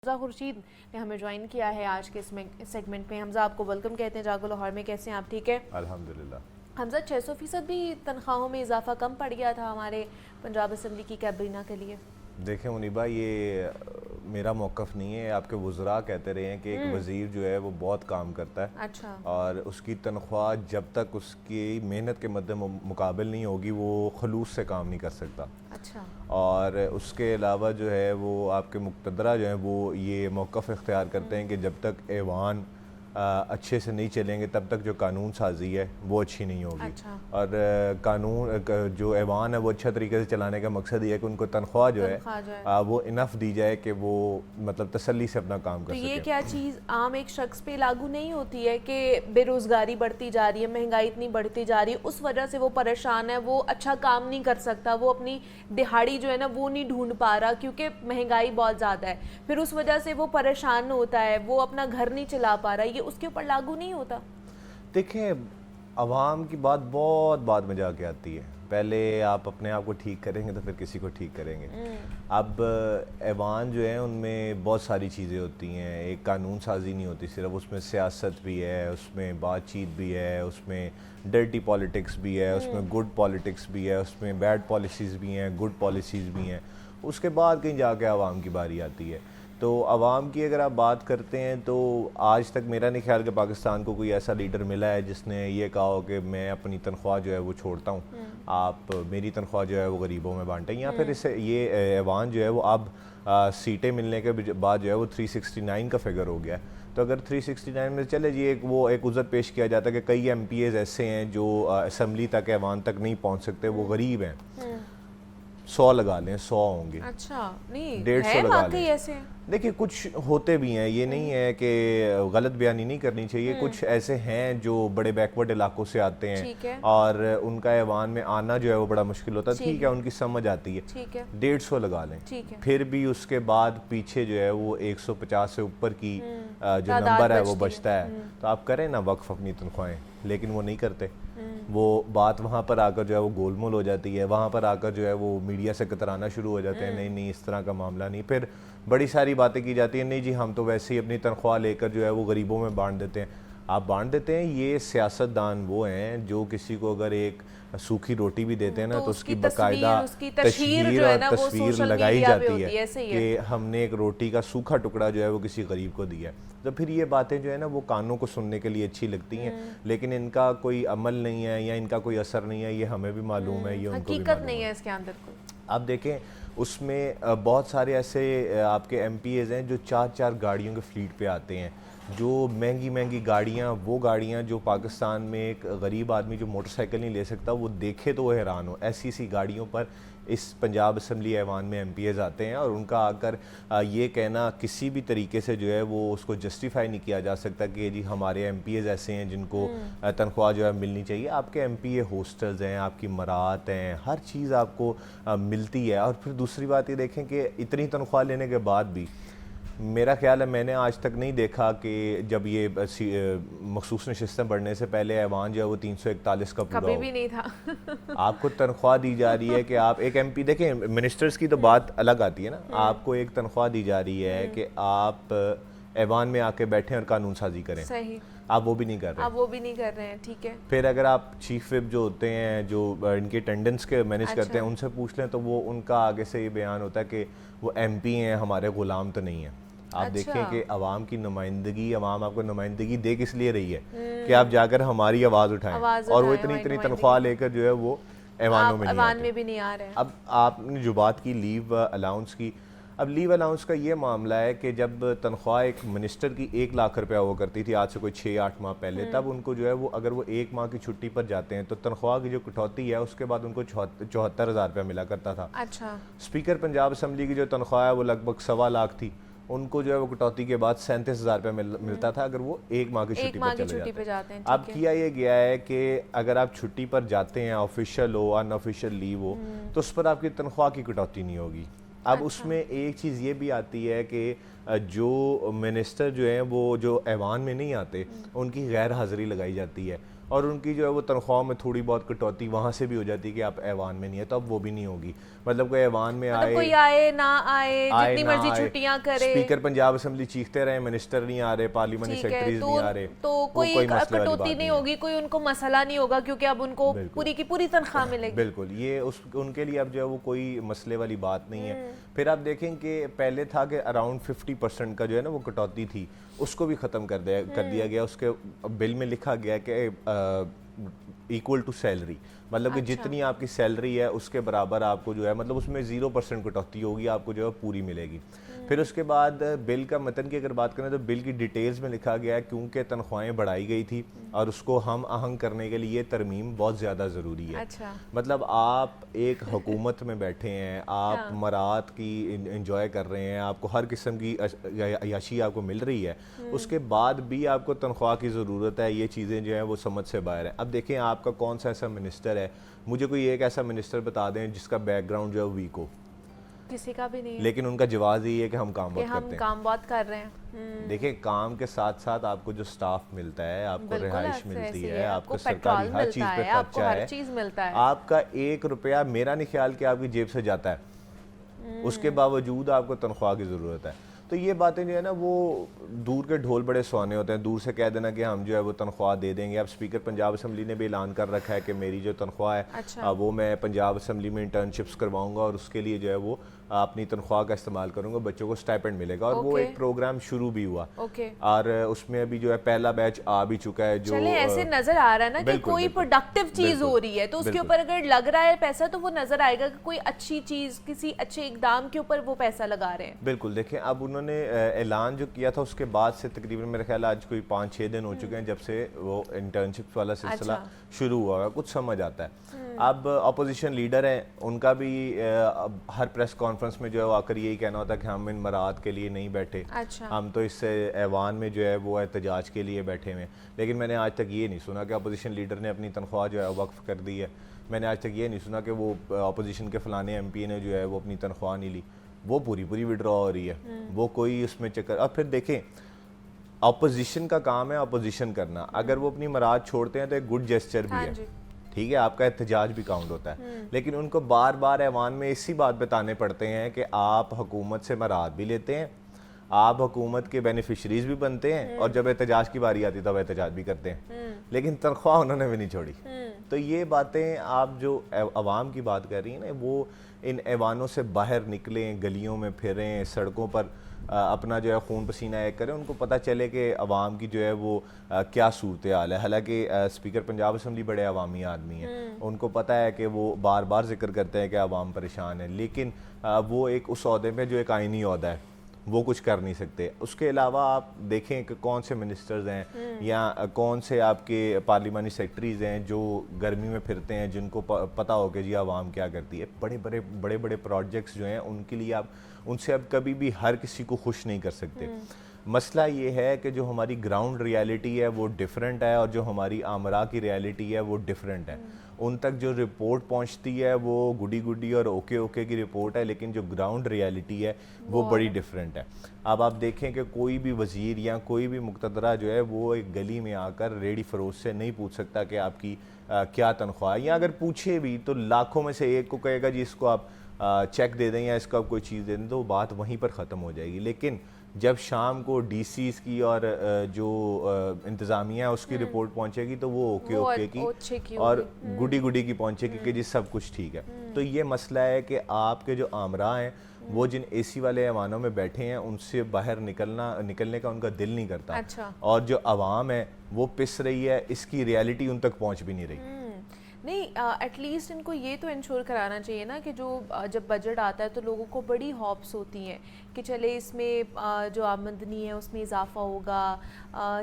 حمزہ خورشید نے ہمیں جوائن کیا ہے آج کے اس سیگمنٹ میں۔ حمزہ آپ کو ویلکم کہتے ہیں جاگو لاہور میں، کیسے ہیں آپ؟ ٹھیک ہے الحمدللہ۔ حمزہ 600% بھی تنخواہوں میں اضافہ کم پڑ گیا تھا ہمارے پنجاب اسمبلی کی کابینہ کے لیے؟ دیکھیں منیبہ، یہ میرا موقف نہیں ہے، آپ کے وزراء کہتے رہے ہیں کہ ایک وزیر جو ہے وہ بہت کام کرتا ہے، اچھا، اور اس کی تنخواہ جب تک اس کی محنت کے مقابل نہیں ہوگی وہ خلوص سے کام نہیں کر سکتا۔ اچھا، اور اس کے علاوہ جو ہے وہ آپ کے مقتدرہ جو ہیں وہ یہ موقف اختیار کرتے ہیں کہ جب تک ایوان اچھے سے نہیں چلیں گے تب تک جو قانون سازی ہے وہ اچھی نہیں ہوگی۔ اچھا، اور قانون جو ایوان ہے وہ اچھا طریقے سے چلانے کا مقصد یہ ہے کہ ان کو تنخواہ جو ہے وہ انف دی جائے کہ وہ مطلب تسلی سے اپنا کام کر تو سکیں۔ یہ کیا چیز عام ایک شخص پہ لاگو نہیں ہوتی ہے کہ بے روزگاری بڑھتی جا رہی ہے، مہنگائی اتنی بڑھتی جا رہی ہے، اس وجہ سے وہ پریشان ہے، وہ اچھا کام نہیں کر سکتا، وہ اپنی دہاڑی جو ہے نا وہ نہیں ڈھونڈ پا رہا کیونکہ مہنگائی بہت زیادہ ہے، پھر اس وجہ سے وہ پریشان ہوتا ہے، وہ اپنا گھر نہیں چلا پا رہا، یہ اس کے اوپر لاگو نہیں ہوتا؟ دیکھیں، عوام کی بات بہت بعد میں جا کے آتی ہے، پہلے آپ اپنے آپ کو ٹھیک کریں گے تو پھر کسی کو ٹھیک کریں گے۔ اب ایوان جو ہے ان میں بہت ساری چیزیں ہوتی ہیں، ایک قانون سازی نہیں ہوتی صرف، اس میں سیاست بھی ہے، اس میں بات چیت بھی ہے، اس میں ڈرٹی پالیٹکس بھی ہے، اس میں گڈ پالیٹکس بھی ہے، اس میں بیڈ پالیسیز بھی ہیں، گڈ پالیسیز بھی ہیں، اس کے بعد کہیں جا کے عوام کی باری آتی ہے۔ تو عوام کی اگر آپ بات کرتے ہیں تو آج تک میرا نہیں خیال کہ پاکستان کو کوئی ایسا لیڈر ملا ہے جس نے یہ کہا ہو کہ میں اپنی تنخواہ جو ہے وہ چھوڑتا ہوں، آپ میری تنخواہ جو ہے وہ غریبوں میں بانٹیں، یا پھر اسے یہ ایوان جو ہے وہ اب سیٹیں ملنے کے بعد جو ہے وہ 369 کا فگر ہو گیا ہے۔ تو اگر 369 میں چلے جی ایک عذر پیش کیا جاتا ہے کہ کئی ایم پی ایز ایسے ہیں جو اسمبلی تک ایوان تک نہیں پہنچ سکتے، وہ غریب ہیں، 100 لگا لیں، 100 ہوں گے، اچھا، نہیں 150 ہے لگا لیں۔ واقعی ایسے؟ دیکھیں کچھ ہوتے بھی ہیں، یہ نہیں ہے کہ غلط بیانی نہیں کرنی چاہیے، کچھ ایسے ہیں جو بڑے بیکورڈ علاقوں سے آتے ہیں ٹھیک ہے، اور ان کا ایوان میں آنا جو ہے وہ بڑا مشکل ہوتا ہے، ٹھیک ہے ان کی سمجھ آتی ہے، ٹھیک ہے، 150 لگا لیں، ٹھیک ہے، پھر بھی اس کے بعد پیچھے جو ہے وہ 150 سے اوپر کی جو تعداد نمبر ہے وہ بچتی بچتا ہے، تو آپ کریں نا وقف اپنی تنخواہیں، لیکن وہ نہیں کرتے۔ وہ بات وہاں پر آ کر جو ہے وہ گول مول ہو جاتی ہے، وہاں پر آ کر جو ہے وہ میڈیا سے کترانا شروع ہو جاتے ہیں، نہیں نہیں اس طرح کا معاملہ نہیں، پھر بڑی ساری باتیں کی جاتی ہیں، نہیں جی ہم تو ویسے ہی اپنی تنخواہ لے کر جو ہے وہ غریبوں میں بانٹ دیتے ہیں۔ آپ بانٹ دیتے ہیں، یہ سیاستدان وہ ہیں جو کسی کو اگر ایک سوکھی روٹی بھی دیتے ہیں نا تو اس کی باقاعدہ اس کی تشہیر جو ہے اور نا وہ تصویر سوشل لگائی میڈیا پہ جاتی ہوتی ہے، ہے صحیح ہے۔ کہ ہم نے ایک روٹی کا سوکھا ٹکڑا جو ہے وہ کسی غریب کو دیا ہے، تو پھر یہ باتیں جو ہے نا وہ کانوں کو سننے کے لیے اچھی لگتی ہیں، لیکن ان کا کوئی عمل نہیں ہے یا ان کا کوئی اثر نہیں ہے، یہ ہمیں بھی معلوم ہے، یہ ان کو بھی حقیقت معلوم نہیں ہے۔ ہے اس کے اندر کوئی۔ آپ دیکھیں اس میں بہت سارے ایسے آپ کے ایم پی ایز ہیں جو 4 گاڑیوں کے فلیٹ پہ آتے ہیں، جو مہنگی گاڑیاں، وہ گاڑیاں جو پاکستان میں ایک غریب آدمی جو موٹر سائیکل نہیں لے سکتا وہ دیکھے تو وہ حیران ہو، ایسی گاڑیوں پر اس پنجاب اسمبلی ایوان میں ایم پی ایز آتے ہیں، اور ان کا آ کر یہ کہنا کسی بھی طریقے سے جو ہے وہ اس کو جسٹیفائی نہیں کیا جا سکتا کہ جی ہمارے ایم پی ایز ایسے ہیں جن کو تنخواہ جو ہے ملنی چاہیے۔ آپ کے ایم پی اے ہاسٹلز ہیں، آپ کی مراعات ہیں، ہر چیز آپ کو ملتی ہے، اور پھر دوسری بات یہ دیکھیں کہ اتنی تنخواہ لینے کے بعد بھی میرا خیال ہے میں نے آج تک نہیں دیکھا کہ جب یہ مخصوص نشستیں بڑھنے سے پہلے ایوان جو ہے وہ 341 کا پورا کبھی ہو، بھی نہیں تھا۔ آپ کو تنخواہ دی جا رہی ہے کہ آپ ایک ایم پی، دیکھیں منسٹرز کی تو بات الگ آتی ہے نا، آپ کو ایک تنخواہ دی جا رہی ہے کہ آپ ایوان میں آ کے بیٹھیں اور قانون سازی کریں، صحیح، آپ وہ بھی نہیں کر رہے۔ آپ وہ بھی نہیں کر رہے ہیں، ٹھیک ہے۔ پھر اگر آپ چیف وپ جو ہوتے ہیں جو ان کے اٹینڈنس کے مینیج کرتے ہیں ان سے پوچھ لیں تو وہ ان کا آگے سے یہ بیان ہوتا ہے کہ وہ ایم پی ہیں، ہمارے غلام تو نہیں ہیں۔ آپ دیکھیں کہ عوام کی نمائندگی، عوام آپ کو نمائندگی دے کس لیے رہی ہے کہ آپ جا کر ہماری آواز اٹھائیں، اور وہ اتنی تنخواہ لے کر جو ہے وہ ایوانوں میں نہیں آتے۔ ایوان میں بھی نہیں آ رہے ہیں۔ اب آپ نے جو بات کی لیو الاؤنس کی، اب لیو الاؤنس کا یہ معاملہ ہے کہ جب تنخواہ ایک منسٹر کی 1 لاکھ روپیہ ہوا کرتی تھی آج سے کوئی 6-8 ماہ پہلے، تب ان کو جو ہے وہ اگر وہ 1 ماہ کی چھٹی پر جاتے ہیں تو تنخواہ کی جو کٹوتی ہے اس کے بعد ان کو 74,000 روپیہ ملا کرتا تھا۔ اچھا، اسپیکر پنجاب اسمبلی کی جو تنخواہ ہے وہ لگ بھگ 1.25 لاکھ تھی، ان کو جو ہے وہ کٹوتی کے بعد 37,000 روپیہ ملتا تھا اگر وہ 1 ماہ کی چھٹی پر چلے جاتے ہیں۔ اب کیا یہ گیا ہے کہ اگر آپ چھٹی پر جاتے ہیں، آفیشیل ہو ان آفیشیل لیو ہو، تو اس پر آپ کی تنخواہ کی کٹوتی نہیں ہوگی۔ اب اس میں ایک چیز یہ بھی آتی ہے کہ جو منسٹر جو ہیں وہ جو ایوان میں نہیں آتے ان کی غیر حاضری لگائی جاتی ہے، اور ان کی جو ہے وہ تنخواہ میں تھوڑی بہت کٹوتی وہاں سے بھی ہو جاتی ہے کہ آپ ایوان میں نہیں ہے تو اب وہ بھی نہیں ہوگی. مطلب کوئی ایوان میں مطلب کوئی آئے نہ آئے جتنی مرضی چھٹیاں کرے, اسپیکر پنجاب اسمبلی چیختے رہے, منسٹر نہیں آ رہے, پارلیمانی سیکرٹریز نہیں آ رہے, تو کوئی کٹوتی نہیں ہوگی, کوئی ان کو مسئلہ نہیں ہوگا کیونکہ اب ان کو پوری کی پوری تنخواہ ملے گی. بالکل, یہ ان کے لیے اب جو ہے وہ کوئی مسئلے والی بات نہیں ہے. پھر آپ دیکھیں کہ پہلے تھا کہ اراؤنڈ 50% کا جو ہے نا وہ کٹوتی تھی, اس کو بھی ختم کر دیا گیا. اس کے بل میں لکھا گیا کہ ایکول ٹو سیلری, مطلب کہ جتنی آپ کی سیلری ہے اس کے برابر آپ کو جو ہے, مطلب اس میں 0% کٹوتی ہوگی, آپ کو جو ہے پوری ملے گی. پھر اس کے بعد بل کا متن کی اگر بات کریں تو بل کی ڈیٹیلز میں لکھا گیا ہے کیونکہ تنخواہیں بڑھائی گئی تھی اور اس کو ہم آہنگ کرنے کے لیے ترمیم بہت زیادہ ضروری ہے. مطلب آپ ایک حکومت میں بیٹھے ہیں, آپ مراد کی انجوائے کر رہے ہیں, آپ کو ہر قسم کی عیاشی آپ کو مل رہی ہے, اس کے بعد بھی آپ کو تنخواہ کی ضرورت ہے. یہ چیزیں جو ہیں وہ سمجھ سے باہر ہیں. اب دیکھیں آپ کا کون سا ایسا منسٹر ہے, مجھے کوئی ایک ایسا منسٹر بتا دیں جس کا بیک گراؤنڈ جو ہے ویک ہو. کسی کا بھی نہیں ہے, لیکن ان کا جواز یہ ہے کہ ہم کام بہت کرتے ہیں. ہم کام بہت کر رہے ہیں. دیکھیں کام کے ساتھ ساتھ آپ کو جو سٹاف ملتا ہے, آپ کو رہائش ملتی ہے, آپ کو سرکاری ہر چیز پہ خرچہ ہے, آپ کا 1 روپیہ میرا نہیں خیال کہ آپ کی جیب سے جاتا ہے, اس کے باوجود آپ کو تنخواہ کی ضرورت ہے. تو یہ باتیں جو ہے نا وہ دور کے ڈھول بڑے سونے ہوتے ہیں. دور سے کہہ دینا کہ ہم جو ہے وہ تنخواہ دے دیں گے. اب اسپیکر پنجاب اسمبلی نے بھی اعلان کر رکھا ہے کہ میری جو تنخواہ ہے وہ میں پنجاب اسمبلی میں انٹرنشپس کرواؤں گا اور اس کے لیے جو ہے وہ اپنی تنخواہ کا استعمال کروں گا, بچوں کو سٹائپنڈ ملے گا. اور وہ ایک پروگرام شروع بھی ہوا اور اس میں ابھی جو ہے پہلا بیچ آ بھی چکا ہے. جو ایسے نظر آ رہا ہے نا کہ کوئی پروڈکٹیو چیز ہو رہی ہے تو اس کے اوپر اگر لگ رہا ہے پیسہ تو وہ نظر آئے گا کہ کوئی اچھی چیز, کسی اچھے اقدام کے اوپر وہ پیسہ لگا رہے ہیں. بالکل. دیکھیں اب انہوں نے اعلان جو کیا تھا اس کے بعد سے تقریباً میرے خیال آج کوئی 5-6 دن ہو چکے ہیں جب سے وہ انٹرنشپ والا سلسلہ شروع ہوا ہے. کچھ سمجھ آتا ہے. اب اپوزیشن لیڈر ہیں, ان کا بھی ہر پریس کانفرنس میں جو ہے وہ آ کر یہی کہنا ہوتا ہے کہ ہم ان مراد کے لیے نہیں بیٹھے, ہم تو اس ایوان میں جو ہے وہ احتجاج کے لیے بیٹھے ہوئے ہیں. لیکن میں نے آج تک یہ نہیں سنا کہ اپوزیشن لیڈر نے اپنی تنخواہ جو ہے وقف کر دی ہے. میں نے آج تک یہ نہیں سنا کہ وہ اپوزیشن کے فلانے ایم پی نے جو ہے وہ اپنی تنخواہ نہیں لی, وہ پوری ڈرا ہو رہی ہے, وہ کوئی اس میں چکر. اور پھر دیکھیں اپوزیشن کا کام ہے اپوزیشن کرنا, اگر وہ اپنی مراد چھوڑتے ہیں تو ایک گڈ جیسچر بھی ہے, ٹھیک ہے, آپ کا احتجاج بھی کاؤنٹ ہوتا ہے. لیکن ان کو بار بار ایوان میں اسی بات بتانے پڑتے ہیں کہ آپ حکومت سے مراد بھی لیتے ہیں, آپ حکومت کے بینیفیشریز بھی بنتے ہیں, اور جب احتجاج کی باری آتی ہے تب احتجاج بھی کرتے ہیں, لیکن تنخواہ انہوں نے بھی نہیں چھوڑی. تو یہ باتیں آپ جو عوام کی بات کر رہی ہیں نا, وہ ان ایوانوں سے باہر نکلیں, گلیوں میں پھریں, سڑکوں پر اپنا جو ہے خون پسینہ ایک کریں, ان کو پتہ چلے کہ عوام کی جو ہے وہ کیا صورتحال ہے. حالانکہ اسپیکر پنجاب اسمبلی بڑے عوامی آدمی ہیں, ان کو پتہ ہے کہ وہ بار بار ذکر کرتے ہیں کہ عوام پریشان ہے, لیکن وہ ایک اس عہدے پہ جو ایک آئینی عہدہ ہے وہ کچھ کر نہیں سکتے. اس کے علاوہ آپ دیکھیں کہ کون سے منسٹرز ہیں یا کون سے آپ کے پارلیمانی سیکرٹریز ہیں جو گرمی میں پھرتے ہیں, جن کو پتہ ہو کہ جی عوام کیا کرتی ہے. بڑے بڑے پروجیکٹس جو ہیں ان کے لیے آپ ان سے اب کبھی بھی ہر کسی کو خوش نہیں کر سکتے. مسئلہ یہ ہے کہ جو ہماری گراؤنڈ ریالٹی ہے وہ ڈیفرنٹ ہے, اور جو ہماری آمرا کی ریالٹی ہے وہ ڈیفرنٹ ہے. ان تک جو رپورٹ پہنچتی ہے وہ گڈی اور اوکے کی رپورٹ ہے, لیکن جو گراؤنڈ ریالٹی ہے وہ بڑی ڈیفرنٹ ہے. اب آپ دیکھیں کہ کوئی بھی وزیر یا کوئی بھی مقتدرہ جو ہے وہ ایک گلی میں آ کر ریڈی فروش سے نہیں پوچھ سکتا کہ آپ کی کیا تنخواہ ہے, یا اگر پوچھے بھی تو لاکھوں میں سے ایک کو کہے گا جی اس کو آپ چیک دے دیں یا اس کو آپ کوئی چیز دے دیں, تو بات وہیں پر ختم ہو جائے گی. لیکن جب شام کو ڈی سیز کی اور جو انتظامیہ ہے اس کی رپورٹ پہنچے گی تو وہ اوکے کی اور گڈی کی پہنچے گی کہ جی سب کچھ ٹھیک ہے. تو یہ مسئلہ ہے کہ آپ کے جو آمرا ہیں وہ جن اے سی والے ایوانوں میں بیٹھے ہیں ان سے باہر نکلنے کا ان کا دل نہیں کرتا, اور جو عوام ہے وہ پس رہی ہے, اس کی ریالٹی ان تک پہنچ بھی نہیں رہی. نہیں, ایٹ لیسٹ ان کو یہ تو انشور کرانا چاہیے نا کہ جو جب بجٹ آتا ہے تو لوگوں کو بڑی ہوپس ہوتی ہیں کہ چلے اس میں جو آمدنی ہے اس میں اضافہ ہوگا,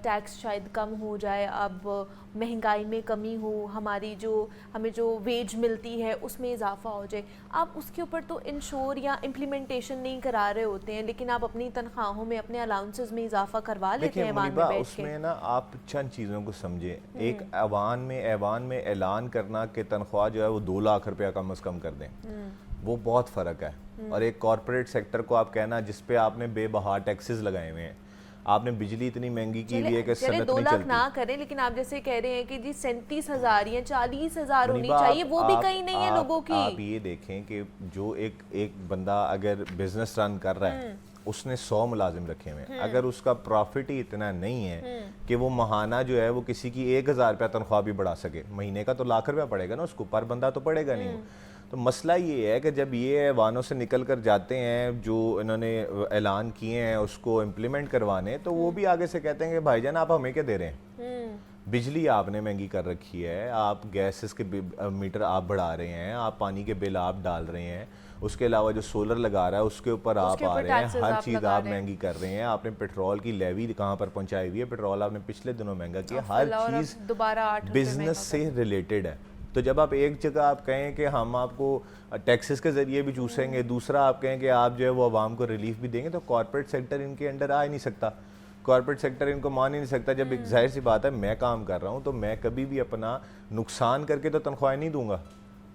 ٹیکس شاید کم ہو جائے, اب مہنگائی میں کمی ہو, ہمیں جو ویج ملتی ہے اس میں اضافہ ہو جائے. آپ اس کے اوپر تو انشور یا امپلیمنٹیشن نہیں کرا رہے ہوتے ہیں, لیکن آپ اپنی تنخواہوں میں اپنے الاؤنسز میں اضافہ کروا لیتے ہیں ایوان میں بیٹھ کے. اس میں نا آپ چند چیزوں کو سمجھیں. ایک ایوان میں اعلان کرنا کہ تنخواہ جو ہے وہ 2 لاکھ روپیہ کم از کم کر دیں, وہ بہت فرق ہے. اور ایک کارپوریٹ سیکٹر کو آپ کہنا جس پہ آپ نے بے بہا ٹیکسز لگائے ہوئے ہیں, آپ نے بجلی اتنی مہنگی کی ہوئی ہے کہ چلے صنعت 2 نہیں لاکھ چلتی. نہ کریں، لیکن آپ جیسے کہہ رہے ہیں کہ جی 37,000 یا 40,000 ہونی منیبا، چاہیے، وہ بھی آپ کہیں نہیں ہے لوگوں کی. آپ یہ دیکھیں کہ جو ایک بندہ اگر بزنس رن کر رہا ہے اس نے 100 ملازم رکھے ہوئے ہیں، اگر اس کا پروفٹ ہی اتنا نہیں ہے کہ وہ ماہانہ جو ہے وہ کسی کی 1,000 روپیہ تنخواہ بھی بڑھا سکے، مہینے کا تو لاکھ روپیہ پڑے گا نا اس کو، پر بندہ تو پڑے گا نہیں. تو مسئلہ یہ ہے کہ جب یہ ایوانوں سے نکل کر جاتے ہیں جو انہوں نے اعلان کیے ہیں اس کو امپلیمنٹ کروانے، تو وہ بھی آگے سے کہتے ہیں کہ بھائی جان آپ ہمیں کیا دے رہے ہیں، بجلی آپ نے مہنگی کر رکھی ہے، آپ گیسز کے میٹر آپ بڑھا رہے ہیں، آپ پانی کے بل آپ ڈال رہے ہیں، اس کے علاوہ جو سولر لگا رہا ہے اس کے اوپر آپ آ رہے ہیں، ہر چیز آپ مہنگی کر رہے ہیں. آپ نے پیٹرول کی لیوی کہاں پر پہنچائی ہوئی ہے، پیٹرول آپ نے پچھلے دنوں مہنگا کیا. ہر چیز دوبارہ 8 روپے بزنس سے ریلیٹڈ ہے. تو جب آپ ایک جگہ آپ کہیں کہ ہم آپ کو ٹیکسز کے ذریعے بھی چوسیں گے، دوسرا آپ کہیں کہ آپ جو ہے وہ عوام کو ریلیف بھی دیں گے، تو کارپوریٹ سیکٹر ان کے انڈر آ ہی نہیں سکتا، کارپوریٹ سیکٹر ان کو مان ہی نہیں سکتا. جب ایک ظاہر سی بات ہے میں کام کر رہا ہوں تو میں کبھی بھی اپنا نقصان کر کے تو تنخواہیں نہیں دوں گا.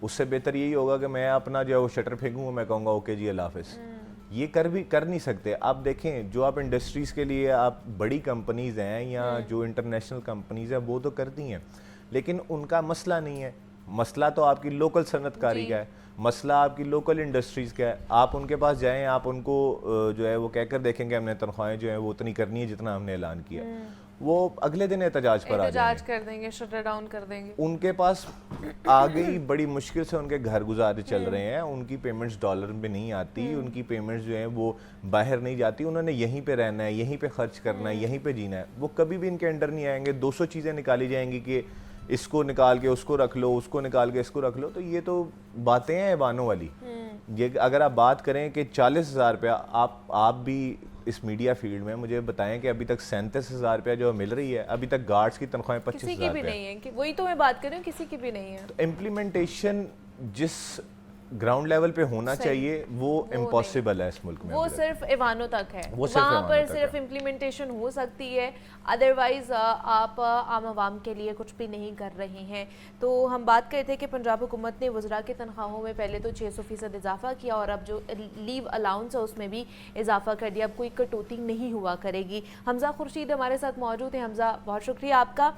اس سے بہتر یہی ہوگا کہ میں اپنا جو ہے وہ شٹر پھینکوں، میں کہوں گا اوکے جی اللہ حافظ. یہ کر نہیں سکتے. آپ دیکھیں جو آپ انڈسٹریز کے لیے آپ بڑی کمپنیز ہیں یا جو انٹرنیشنل کمپنیز ہیں وہ تو کرتی ہیں، لیکن ان کا مسئلہ نہیں ہے. مسئلہ تو آپ کی لوکل صنعت کاری کا ہے، مسئلہ آپ کی لوکل انڈسٹریز کا ہے. آپ ان کے پاس جائیں، آپ ان کو جو ہے وہ کہہ کر دیکھیں کہ ہم نے تنخواہیں جو ہیں وہ اتنی کرنی ہے جتنا ہم نے اعلان کیا، وہ اگلے دن احتجاج پر آ جائیں گے، کر دیں گے، شٹر ڈاؤن کر دیں گے. ان کے پاس آ گئی بڑی مشکل سے ان کے گھر گزارے چل رہے ہیں، ان کی پیمنٹس ڈالر میں نہیں آتی، ان کی پیمنٹس جو ہیں وہ باہر نہیں جاتی، انہوں نے یہیں پہ رہنا ہے، یہیں پہ خرچ کرنا ہے، یہیں پہ جینا ہے. وہ کبھی بھی ان کے انڈر نہیں آئیں گے. 200 چیزیں نکالی جائیں گی کہ اس کو نکال کے اس کو رکھ لو، اس کو نکال کے اس کو رکھ لو. تو یہ تو باتیں ہیں ایوانوں والی. یہ اگر آپ بات کریں کہ 40,000 روپیہ آپ بھی اس میڈیا فیلڈ میں مجھے بتائیں کہ ابھی تک 37,000 روپیہ جو مل رہی ہے، ابھی تک گارڈز کی تنخواہیں 25,000 کسی کی بھی نہیں ہے، کہ وہی تو میں بات کر رہی ہوں، کسی کی بھی نہیں ہے. تو امپلیمنٹیشن جس گراؤنڈ لیول پہ ہونا چاہیے وہ امپاسبل ہے اس ملک میں. وہ صرف ایوانوں تک ہے، وہاں پر صرف امپلیمنٹیشن ہو سکتی ہے، ادروائز آپ عام عوام کے لیے کچھ بھی نہیں کر رہے ہیں. تو ہم بات کرتے تھے کہ پنجاب حکومت نے وزراء کی تنخواہوں میں پہلے تو 600% اضافہ کیا، اور اب جو لیو الاؤنس ہے اس میں بھی اضافہ کر دیا. اب کوئی کٹوتی نہیں ہوا کرے گی. حمزہ خورشید ہمارے ساتھ موجود ہیں. حمزہ، بہت شکریہ آپ کا.